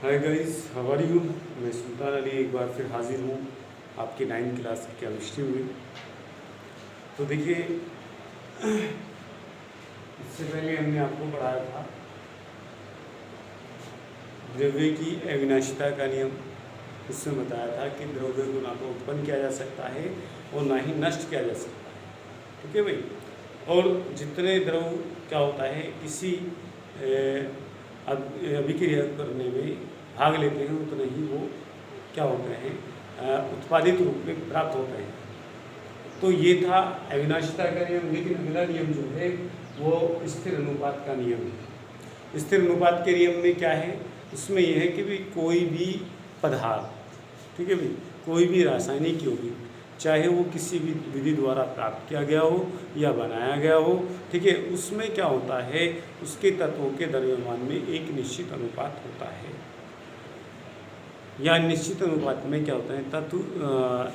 Hi guys, how are you. मैं सुल्तान अली एक बार फिर हाजिर हूँ आपके 9th क्लास की केमिस्ट्री में। तो देखिए, इससे पहले हमने आपको पढ़ाया था द्रव्य की अविनाशिता का नियम। उसमें बताया था कि द्रव्य को ना तो उत्पन्न किया जा सकता है और ना ही नष्ट किया जा सकता है। ठीक है भाई। और जितने द्रव क्या होता है किसी अभिक्रिया करने में भाग लेते हैं उतने ही वो क्या होते हैं उत्पादित रूप में प्राप्त होते हैं। तो ये था अविनाशिता का नियम। लेकिन अगला नियम जो है वो स्थिर अनुपात का नियम है। स्थिर अनुपात के नियम में क्या है, उसमें यह है कि भाई कोई भी पदार्थ, ठीक है भाई, कोई भी रासायनिक यौगिक, चाहे वो किसी भी विधि द्वारा प्राप्त किया गया हो या बनाया गया हो, ठीक है, उसमें क्या होता है, उसके तत्वों के द्रव्यमान में एक निश्चित अनुपात होता है। या निश्चित अनुपात में क्या होता है, तत्व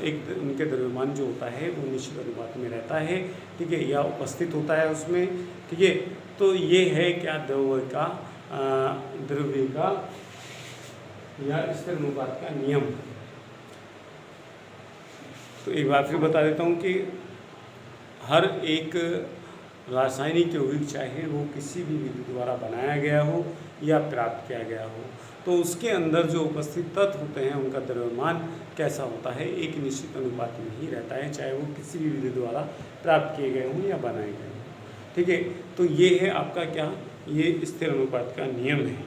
एक उनके द्रव्यमान जो होता है वो निश्चित अनुपात में रहता है, ठीक है, या उपस्थित होता है उसमें, ठीक है। तो ये है क्या, द्रव्य का या स्थिर अनुपात का नियम। तो एक बार फिर बता देता हूँ कि हर एक रासायनिक यौगिक, चाहे वो किसी भी विधि द्वारा बनाया गया हो या प्राप्त किया गया हो, तो उसके अंदर जो उपस्थित तत्व होते हैं उनका द्रव्यमान कैसा होता है, एक निश्चित अनुपात में ही रहता है, चाहे वो किसी भी विधि द्वारा प्राप्त किए गए हों या बनाए गए हों। ठीक है, तो ये है आपका क्या, ये स्थिर अनुपात का नियम है।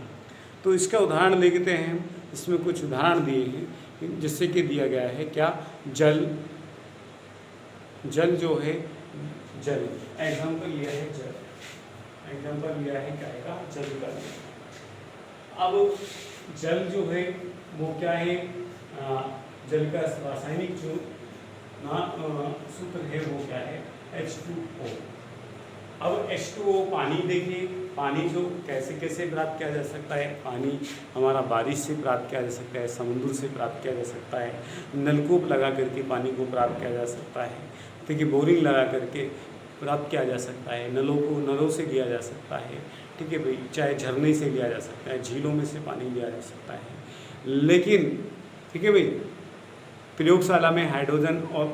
तो इसका उदाहरण लेते हैं। इसमें कुछ उदाहरण दिए हैं, जिससे कि दिया गया है क्या, जल जो है, जल एग्जाम्पल लिया है, एग्जाम्पल लिया है क्या का, जल का। अब जल जो है वो क्या है, जल का रासायनिक जो सूत्र है वो क्या है, H2O। अब H2O पानी देखिए, पानी जो कैसे कैसे प्राप्त किया जा सकता है, पानी हमारा बारिश से प्राप्त किया जा सकता है, समुद्र से प्राप्त किया जा सकता है, नलकूप लगा करके पानी को प्राप्त किया जा सकता है, ठीक है, बोरिंग लगा करके प्राप्त किया जा सकता है, नलों से लिया जा सकता है, ठीक है भाई, चाहे झरने से लिया जा सकता है, झीलों में से पानी लिया जा सकता है। लेकिन ठीक है भाई, प्रयोगशाला में हाइड्रोजन और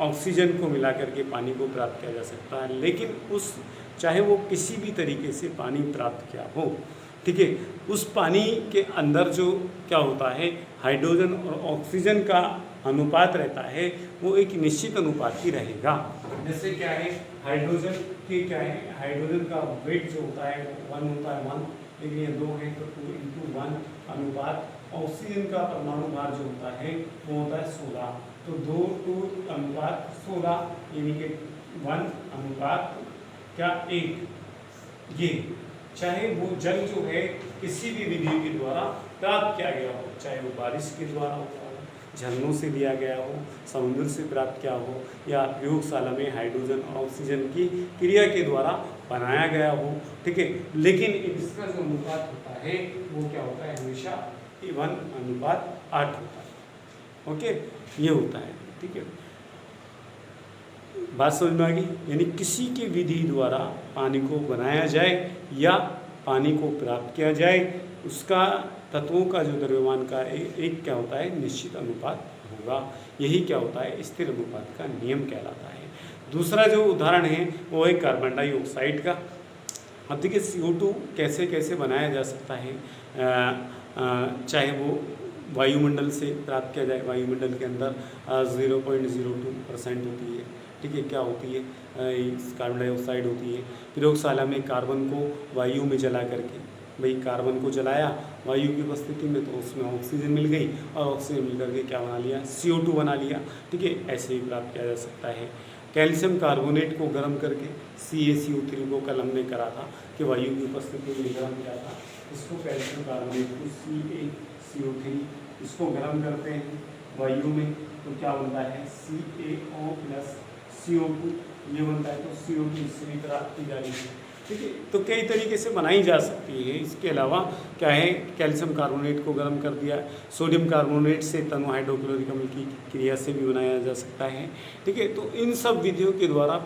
ऑक्सीजन को मिला करके पानी को प्राप्त किया जा सकता है। लेकिन उस चाहे वो किसी भी तरीके से पानी प्राप्त किया हो, ठीक है, उस पानी के अंदर जो क्या होता है, हाइड्रोजन और ऑक्सीजन का अनुपात रहता है वो एक निश्चित अनुपात ही रहेगा। जैसे क्या है, हाइड्रोजन की क्या है, हाइड्रोजन का वेट जो होता है वो 1 होता है 1, लेकिन ये 2 है तो 2:1 अनुपात। ऑक्सीजन का परमाणु भार जो होता है वो होता है 16, तो 2 अनुपात 16, यानी कि 1 अनुपात क्या 1। ये चाहे वो जल जो है किसी भी विधि के द्वारा प्राप्त किया गया हो, चाहे वो बारिश के द्वारा हो, झरनों से लिया गया हो, समुद्र से प्राप्त किया हो, या प्रयोगशाला में हाइड्रोजन और ऑक्सीजन की क्रिया के द्वारा बनाया गया हो, ठीक है। लेकिन इसका जो अनुपात होता है वो क्या होता है, हमेशा 1:8 होता है। ओके, ये होता है, ठीक है। बात समझ में आ गई। यानी किसी की विधि द्वारा पानी को बनाया जाए या पानी को प्राप्त किया जाए, उसका तत्वों का जो द्रव्यमान का एक क्या होता है, निश्चित अनुपात होगा। यही क्या होता है, स्थिर अनुपात का नियम कहलाता है। दूसरा जो उदाहरण है वो है कार्बन डाइऑक्साइड का। अब देखिए CO2 कैसे कैसे बनाया जा सकता है, चाहे वो वायुमंडल से प्राप्त किया जाए। वायुमंडल के अंदर 0.02% होती है, ठीक है, क्या होती है, कार्बन डाइऑक्साइड होती है। प्रयोगशाला में कार्बन को वायु में जला करके, भाई कार्बन को जलाया वायु की उपस्थिति में, तो उसमें ऑक्सीजन मिल गई और ऑक्सीजन मिल करके क्या बना लिया, CO2 बना लिया, ठीक है। ऐसे ही प्राप्त किया जा सकता है। कैल्शियम कार्बोनेट को गर्म करके, CaCO3 को कल हमने करा था कि वायु की उपस्थिति में गर्म किया था, इसको कैल्शियम कार्बोनेट को CaCO3, इसको गर्म करते हैं वायु में, तो क्या बनता है, CaO + CO2, ये बनता है। तो CO2 इससे भी प्राप्त की जा रही है, ठीक है। तो कई तरीके से बनाई जा सकती है। इसके अलावा क्या है, कैल्शियम कार्बोनेट को गर्म कर दिया, सोडियम कार्बोनेट से तनु हाइड्रोक्लोरिक अम्ल की क्रिया से भी बनाया जा सकता है, ठीक है। तो इन सब विधियों के द्वारा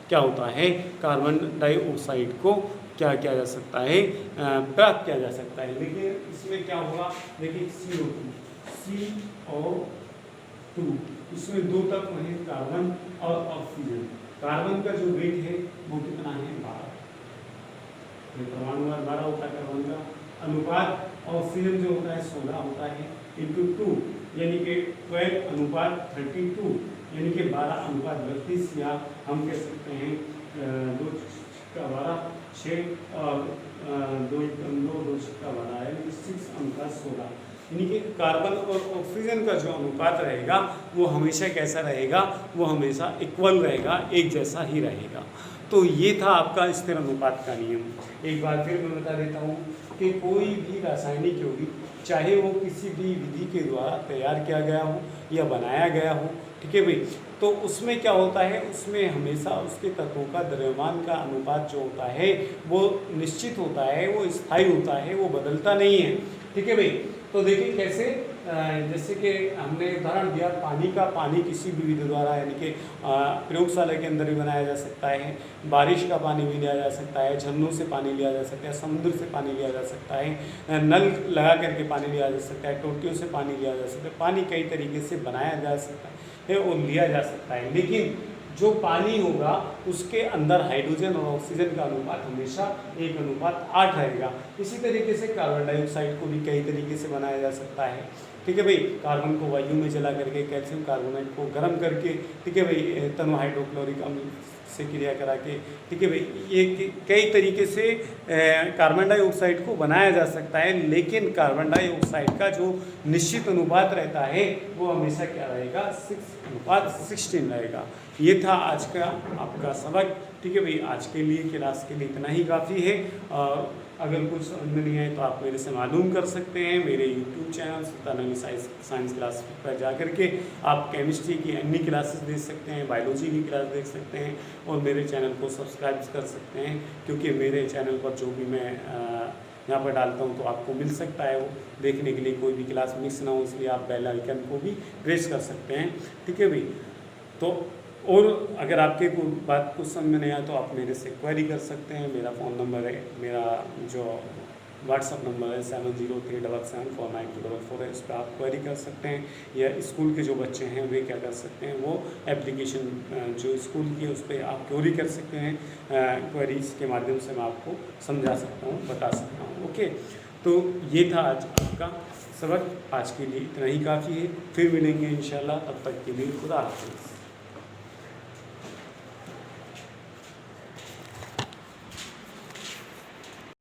क्या होता है, कार्बन डाइऑक्साइड को क्या किया जा सकता है, प्राप्त किया जा सकता है। लेकिन इसमें क्या होगा, देखिए CO2 इसमें दो तत्व हैं, कार्बन और ऑक्सीजन। कार्बन का जो वेट है वो कितना है, 12, परमाणु 12 होता है कार्बन का, अनुपात ऑक्सीजन जो होता है 16 होता है, इंटू 2 यानी कि 12:32 यानी कि 12:32, या हम कह सकते हैं 2 का 12 6 और 2 का 12 यानी कि 6:16, यानी कि कार्बन और ऑक्सीजन का जो अनुपात रहेगा वो हमेशा कैसा रहेगा, वो हमेशा इक्वल रहेगा, एक जैसा ही रहेगा। तो ये था आपका स्थिर अनुपात का नियम। एक बार फिर मैं बता देता हूँ कि कोई भी रासायनिक यौगिक चाहे वो किसी भी विधि के द्वारा तैयार किया गया हो या बनाया गया हो, ठीक है भाई, तो उसमें क्या होता है, उसमें हमेशा उसके तत्वों का द्रव्यमान का अनुपात जो होता है वो निश्चित होता है, वो स्थायी होता है, वो बदलता नहीं है, ठीक है भाई। तो देखिए कैसे, जैसे कि हमने उदाहरण दिया पानी किसी भी विधि द्वारा यानी कि प्रयोगशाला के अंदर भी बनाया जा सकता है, बारिश का पानी भी लिया जा सकता है, झरनों से पानी लिया जा सकता है, समुद्र से पानी लिया जा सकता है, नल लगा करके पानी लिया जा सकता है, टोटियों से पानी लिया जा सकता है, पानी कई तरीके से बनाया जा सकता है और लिया जा सकता है। लेकिन जो पानी होगा उसके अंदर हाइड्रोजन और ऑक्सीजन का अनुपात हमेशा 1:8 रहेगा। इसी तरीके से कार्बन डाइऑक्साइड को भी कई तरीके से बनाया जा सकता है, ठीक है भाई, कार्बन को वायु में जला करके, कैल्शियम कार्बोनेट को गर्म करके, ठीक है भाई, तनु हाइड्रोक्लोरिक अम्ल से क्रिया करा के, ठीक है भाई, ये कई तरीके से कार्बन डाइऑक्साइड को बनाया जा सकता है। लेकिन कार्बन डाइऑक्साइड का जो निश्चित अनुपात रहता है वो हमेशा क्या रहेगा, 6:16 रहेगा। ये था आज का आपका सबक, ठीक है भाई। आज के लिए क्लास के लिए इतना ही काफ़ी है, और अगर कुछ समझ में नहीं आए तो आप मेरे से मालूम कर सकते हैं। मेरे यूट्यूब चैनल सत्तानवी साइंस क्लास पर जा करके आप केमिस्ट्री की अन्य क्लासेस देख सकते हैं, बायोलॉजी की क्लास देख सकते हैं, और मेरे चैनल को सब्सक्राइब कर सकते हैं, क्योंकि मेरे चैनल पर जो भी मैं यहाँ पर डालता हूँ तो आपको मिल सकता है वो देखने के लिए, कोई भी क्लास मिस ना हो, इसलिए आप बेल आइकन को भी प्रेस कर सकते हैं, ठीक है भाई। तो और अगर आपके कोई बात कुछ समझ में नहीं आया तो आप मेरे से क्वेरी कर सकते हैं। मेरा फ़ोन नंबर है, मेरा जो व्हाट्सअप नंबर है 7037749244 है, उस पर आप क्वेरी कर सकते हैं। या स्कूल के जो बच्चे हैं वे क्या कर सकते हैं, वो एप्लीकेशन जो स्कूल की है उस पर आप क्वेरी कर सकते हैं। क्वेरीज के माध्यम से मैं आपको समझा सकता हूँ, बता सकता हूँ। ओके, तो ये था आज आपका सबक। आज के लिए इतना ही काफ़ी है, फिर मिलेंगे इंशाल्लाह, तब तक के लिए खुदा हाफिज़।